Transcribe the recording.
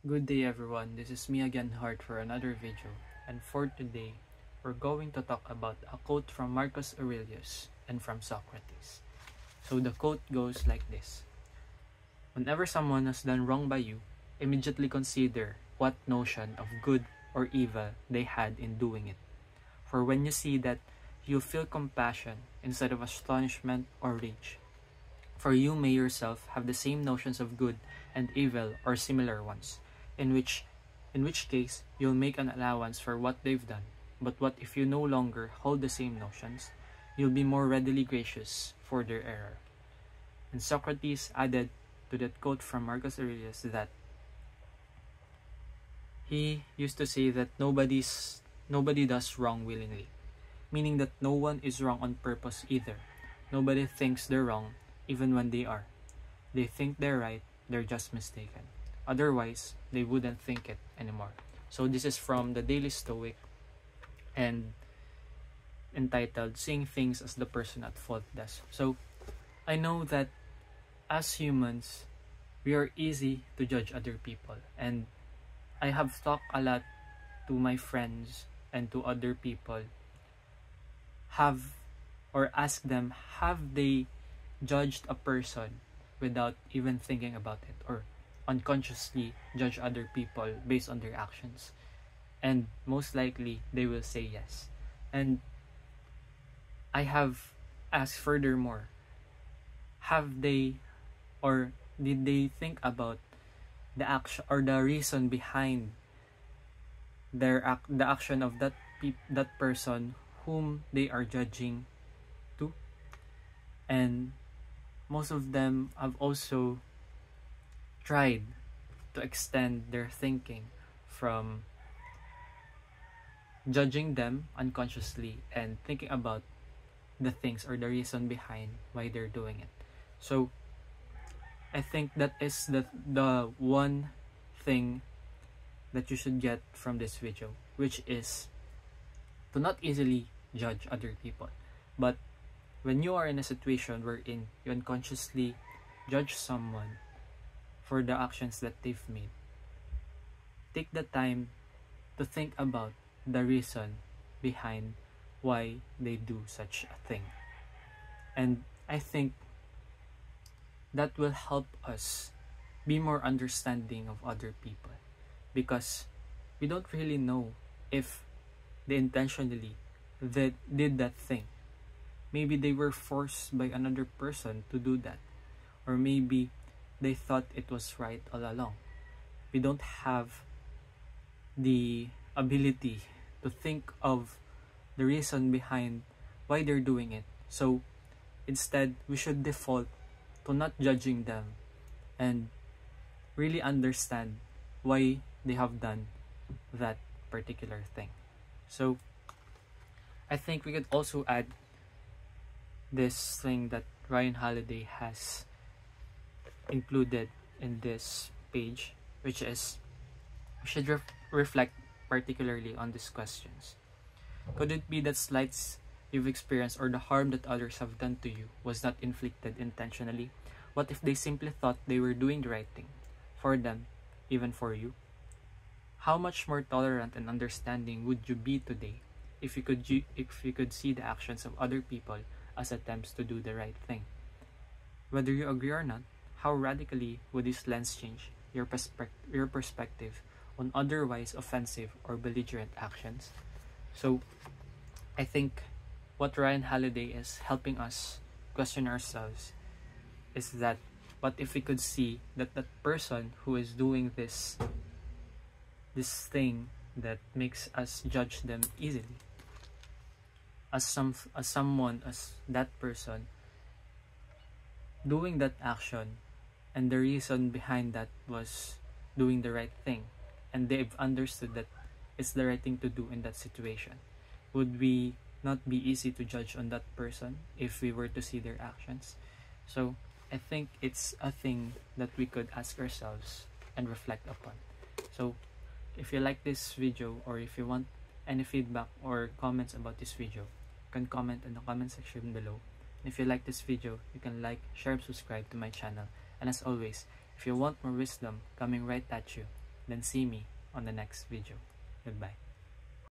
Good day everyone, this is me again Hart for another video, and for today, we're going to talk about a quote from Marcus Aurelius and from Socrates. So the quote goes like this: whenever someone has done wrong by you, immediately consider what notion of good or evil they had in doing it. For when you see that, you feel compassion instead of astonishment or rage. For you may yourself have the same notions of good and evil or similar ones, in which case you'll make an allowance for what they've done. But what if you no longer hold the same notions? You'll be more readily gracious for their error. And Socrates added to that quote from Marcus Aurelius that he used to say that nobody does wrong willingly, meaning that no one is wrong on purpose either. Nobody thinks they're wrong even when they are. They think they're right, they're just mistaken. Otherwise, they wouldn't think it anymore. So this is from the Daily Stoic and entitled Seeing Things as the Person at Fault Does. So I know that as humans, we are easy to judge other people, and I have talked a lot to my friends and to other people, ask them, have they judged a person without even thinking about it, or unconsciously judge other people based on their actions? And most likely they will say yes. And I have asked furthermore, have they, or did they think about the action or the reason behind the action of that person whom they are judging to? And most of them have also tried to extend their thinking from judging them unconsciously and thinking about the things or the reason behind why they're doing it. So I think that is the one thing that you should get from this video, which is to not easily judge other people. But when you are in a situation wherein you unconsciously judge someone for the actions that they've made, take the time to think about the reason behind why they do such a thing. And I think that will help us be more understanding of other people, because we don't really know if they intentionally did that thing. Maybe they were forced by another person to do that, or maybe they thought it was right all along. We don't have the ability to think of the reason behind why they're doing it. So instead, we should default to not judging them and really understand why they have done that particular thing. So I think we could also add this thing that Ryan Holiday has included in this page, which is we should reflect particularly on these questions. Could it be that slights you've experienced or the harm that others have done to you was not inflicted intentionally? What if they simply thought they were doing the right thing for them, even for you? How much more tolerant and understanding would you be today if you could see the actions of other people as attempts to do the right thing? Whether you agree or not, how radically would this lens change your perspective on otherwise offensive or belligerent actions? So I think what Ryan Holiday is helping us question ourselves is that, what if we could see that that person who is doing this thing that makes us judge them easily, as that person doing that action, and the reason behind that was doing the right thing, and they've understood that it's the right thing to do in that situation, would we not be easy to judge on that person if we were to see their actions? So I think it's a thing that we could ask ourselves and reflect upon. So if you like this video, or if you want any feedback or comments about this video, you can comment in the comment section below. And if you like this video, you can like, share, and subscribe to my channel. And as always, if you want more wisdom coming right at you, Then see me on the next video. Goodbye.